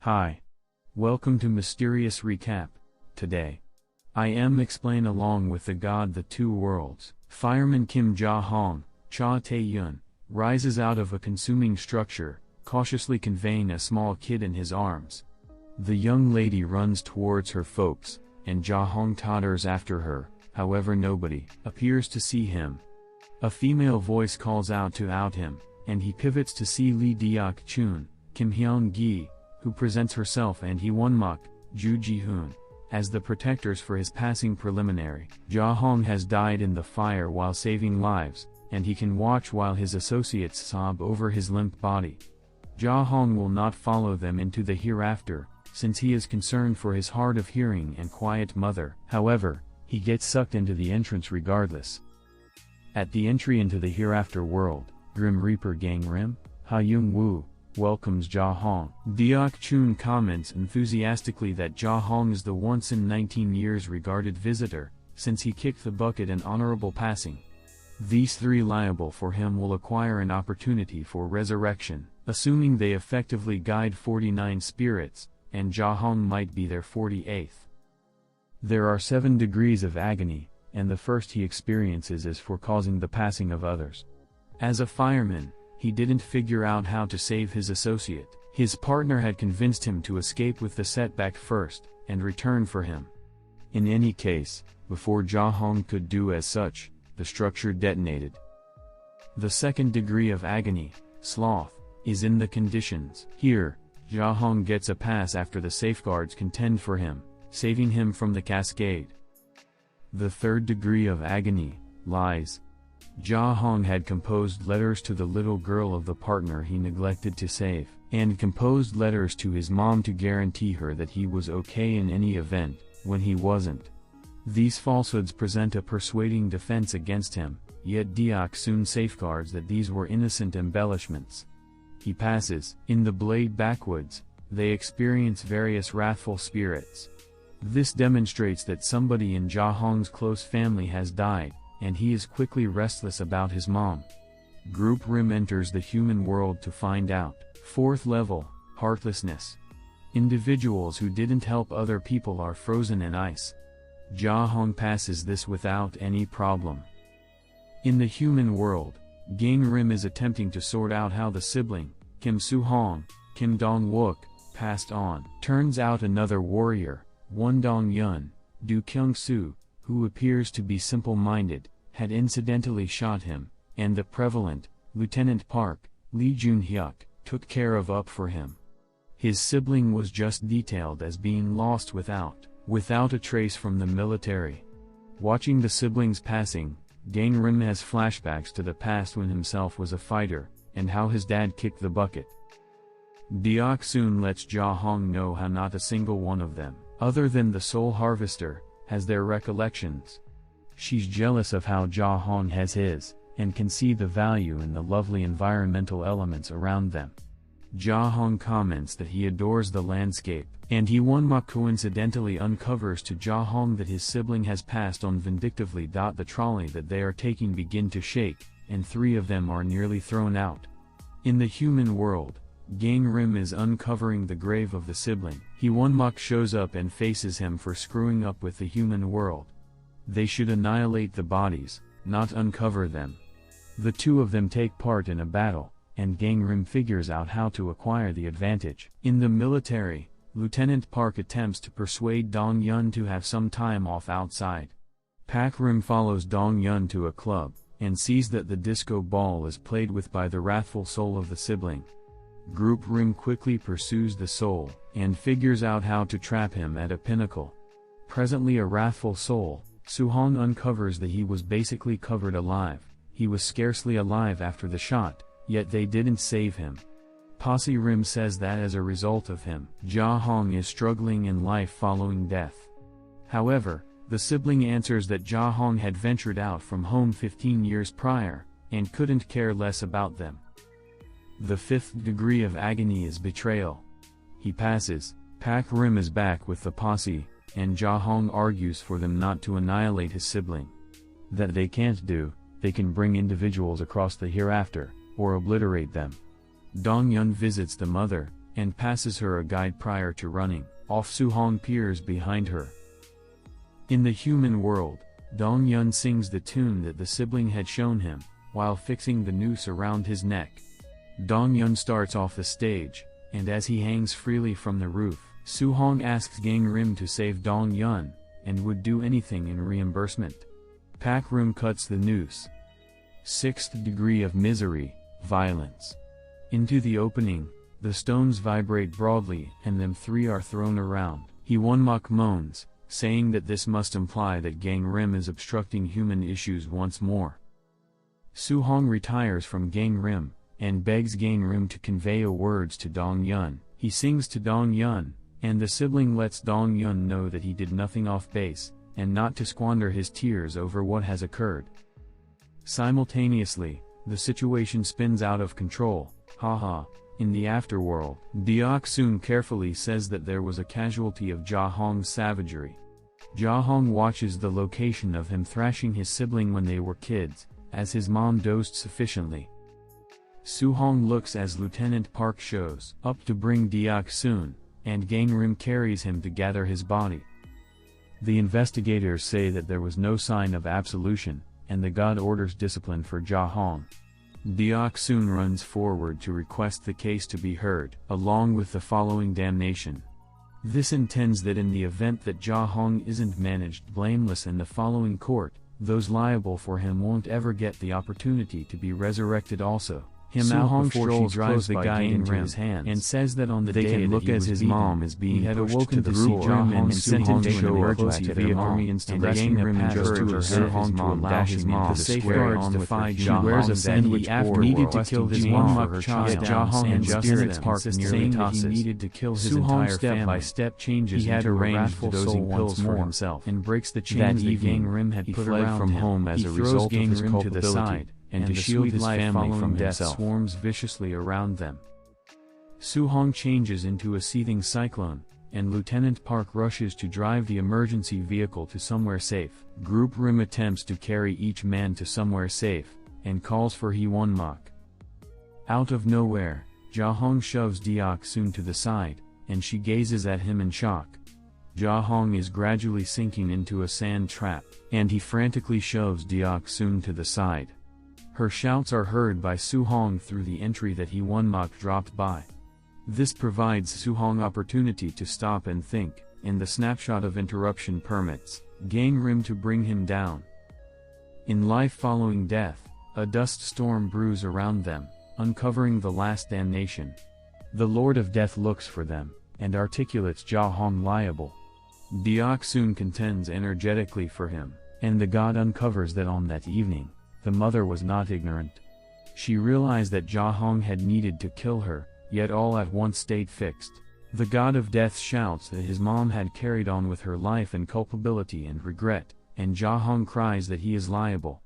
Hi. Welcome to Mysterious Recap. Today, I am explain along with the god the two worlds. Fireman Kim Ja-hong, Tae Hyun, rises out of a consuming structure, cautiously conveying a small kid in his arms. The young lady runs towards her folks, and Ja-hong totters after her, however nobody appears to see him. A female voice calls out to out him, and he pivots to see Lee Deok-choon, Hyang-gi, who presents herself and Haewonmak, Jihoon, as the protectors for his passing preliminary. Ja-hong has died in the fire while saving lives, and he can watch while his associates sob over his limp body. Ja-hong will not follow them into the hereafter, since he is concerned for his hard of hearing and quiet mother. However, he gets sucked into the entrance regardless. At the entry into the hereafter world, Grim Reaper Gang Rim, Ha-young-woo, welcomes Ja-hong. Deok-choon comments enthusiastically that Ja-hong is the once in 19 years regarded visitor, since he kicked the bucket in honorable passing. These three liable for him will acquire an opportunity for resurrection, assuming they effectively guide 49 spirits, and Ja-hong might be their 48th. There are 7 degrees of agony, and the first he experiences is for causing the passing of others. As a fireman, he didn't figure out how to save his associate. His partner had convinced him to escape with the setback first, and return for him. In any case, before Ja-hong could do as such, the structure detonated. The second degree of agony, sloth, is in the conditions. Here, Ja-hong gets a pass after the safeguards contend for him, saving him from the cascade. The third degree of agony, lies. Ja-hong had composed letters to the little girl of the partner he neglected to save, and composed letters to his mom to guarantee her that he was okay in any event, when he wasn't. These falsehoods present a persuading defense against him, yet Deok soon safeguards that these were innocent embellishments. He passes. In the Blade Backwoods, they experience various wrathful spirits. This demonstrates that somebody in Ja-hong's close family has died, and he is quickly restless about his mom. Group Rim enters the human world to find out. 4th level, heartlessness. Individuals who didn't help other people are frozen in ice. Ja-hong passes this without any problem. In the human world, Gang Rim is attempting to sort out how the sibling, Kim Soo-hong, Kim Dong-wook, passed on. Turns out another warrior, Won Dong-yeon, Do Kyung-soo, who appears to be simple-minded, had incidentally shot him, and the prevalent, Lieutenant Park, Lee Jun-hyuk, took care of up for him. His sibling was just detailed as being lost without a trace from the military. Watching the siblings passing, Gang Rim has flashbacks to the past when himself was a fighter, and how his dad kicked the bucket. Deok soon lets Ja-hong know how not a single one of them, other than the Soul Harvester, has their recollections. She's jealous of how Ja-hong has his, and can see the value in the lovely environmental elements around them. Ja-hong comments that he adores the landscape, and Haewonmak coincidentally uncovers to Ja-hong that his sibling has passed on vindictively. The trolley that they are taking begin to shake, and 3 of them are nearly thrown out. In the human world, Gang Rim is uncovering the grave of the sibling. Haewonmak shows up and faces him for screwing up with the human world. They should annihilate the bodies, not uncover them. The 2 of them take part in a battle, and Gang Rim figures out how to acquire the advantage. In the military, Lieutenant Park attempts to persuade Dong-yeon to have some time off outside. Pak Rim follows Dong-yeon to a club, and sees that the disco ball is played with by the wrathful soul of the sibling. Group Rim quickly pursues the soul, and figures out how to trap him at a pinnacle. Presently a wrathful soul, Soo-hong uncovers that he was basically covered alive. He was scarcely alive after the shot, yet they didn't save him. Posse Rim says that as a result of him, Ja-hong is struggling in life following death. However, the sibling answers that Ja-hong had ventured out from home 15 years prior, and couldn't care less about them. The 5th degree of agony is betrayal. He passes. Pak Rim is back with the posse, and Ja-hong argues for them not to annihilate his sibling. That they can't do, they can bring individuals across the hereafter, or obliterate them. Dong-yeon visits the mother, and passes her a guide prior to running off. Soo-hong peers behind her. In the human world, Dong-yeon sings the tune that the sibling had shown him, while fixing the noose around his neck. Dong-yeon starts off the stage, and as he hangs freely from the roof, Soo-hong asks Gang-rim to save Dong-yeon, and would do anything in reimbursement. Pak-rim cuts the noose. Sixth degree of misery, violence. Into the opening, the stones vibrate broadly and them three are thrown around. Haewonmak moans, saying that this must imply that Gang-rim is obstructing human issues once more. Soo-hong retires from Gang-rim, and begs Gang-rim to convey words to Dong-yeon. He sings to Dong-yeon, and the sibling lets Dong-yeon know that he did nothing off base, and not to squander his tears over what has occurred. Simultaneously, the situation spins out of control. Haha. In the afterworld, Lee Deok-choon carefully says that there was a casualty of Ja-hong's savagery. Ja-hong watches the location of him thrashing his sibling when they were kids, as his mom dosed sufficiently. Soo-hong looks as Lieutenant Park shows up to bring Lee Deok-choon, and Gang-rim carries him to gather his body. The investigators say that there was no sign of absolution, and the god orders discipline for Ja-hong. Lee Deok-choon runs forward to request the case to be heard, along with the following damnation. This intends that in the event that Ja-hong isn't managed blameless in the following court, those liable for him won't ever get the opportunity to be resurrected also. Soo-hong strolls drives the guide into his hand and says that on the day that look as his mom is being had awoken to see Ja-hong and sent him to show emergency army installation of passengers to Soo-hong to allow his mom to safeguards defy Ja-hong. He wears a sandwich board needed to kill his Haewonmak child. Ja-hong and Lieutenant Park nearly tosses. He needed to kill his entire family. Step by step changes. He had arranged dosing pills for himself and breaks the chains that Gang-rim had put around him. He throws Gang-rim to the side, and to shield his family from death swarms viciously around them. Soo-hong changes into a seething cyclone, and Lieutenant Park rushes to drive the emergency vehicle to somewhere safe. Group Rim attempts to carry each man to somewhere safe, and calls for Haewonmak. Out of nowhere, Ja-hong shoves Lee Deok-choon to the side, and she gazes at him in shock. Ja-hong is gradually sinking into a sand trap, and he frantically shoves Lee Deok-choon to the side. Her shouts are heard by Soo-hong through the entry that Haewonmak dropped by. This provides Soo-hong opportunity to stop and think, and the snapshot of interruption permits Gang-rim to bring him down. In life following death, a dust storm brews around them, uncovering the last damnation. The Lord of Death looks for them, and articulates Ja-hong liable. Lee Deok-choon contends energetically for him, and the god uncovers that on that evening, the mother was not ignorant. She realized that Ja-hong had needed to kill her, yet all at once stayed fixed. The god of death shouts that his mom had carried on with her life in culpability and regret, and Ja-hong cries that he is liable.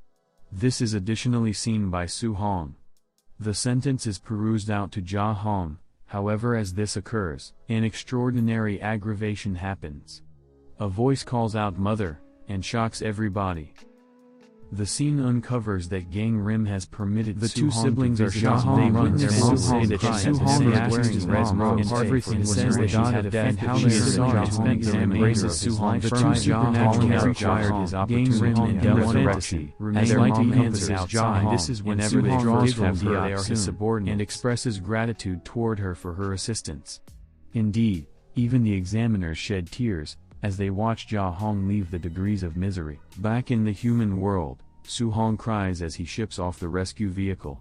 This is additionally seen by Soo-hong. The sentence is perused out to Ja-hong, however as this occurs, an extraordinary aggravation happens. A voice calls out "Mother," and shocks everybody. The scene uncovers that Gang-rim has permitted the two siblings are shocked. They witness their mom say that Soo-hong is wearing his red robe and everything says that God had death how they sorry to spend them embraces Soo-hong. The two supernatural acquired his opportunity and resurrection, as their mom answers Ja-hong. This is whenever they draws from her they are his subordinates, and expresses gratitude toward her for her assistance. Indeed, even the examiners shed tears, as they watch Ja-hong leave the degrees of misery. Back in the human world, Soo-hong cries as he ships off the rescue vehicle.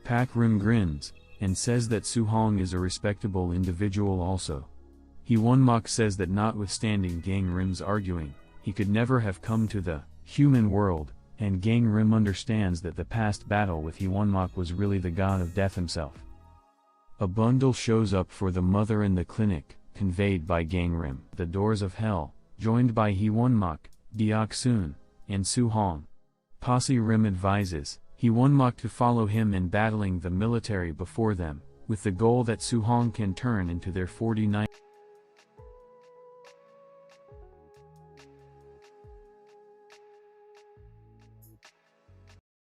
Pak-rim grins, and says that Soo-hong is a respectable individual also. Haewonmak says that notwithstanding Gang-rim's arguing, he could never have come to the human world, and Gang-rim understands that the past battle with Haewonmak was really the god of death himself. A bundle shows up for the mother in the clinic, conveyed by Gang-rim. The doors of hell, joined by Haewonmak, Lee Deok-choon, and Soo-hong. Posse Rim advises Haewonmak to follow him in battling the military before them, with the goal that Soo-hong can turn into their 49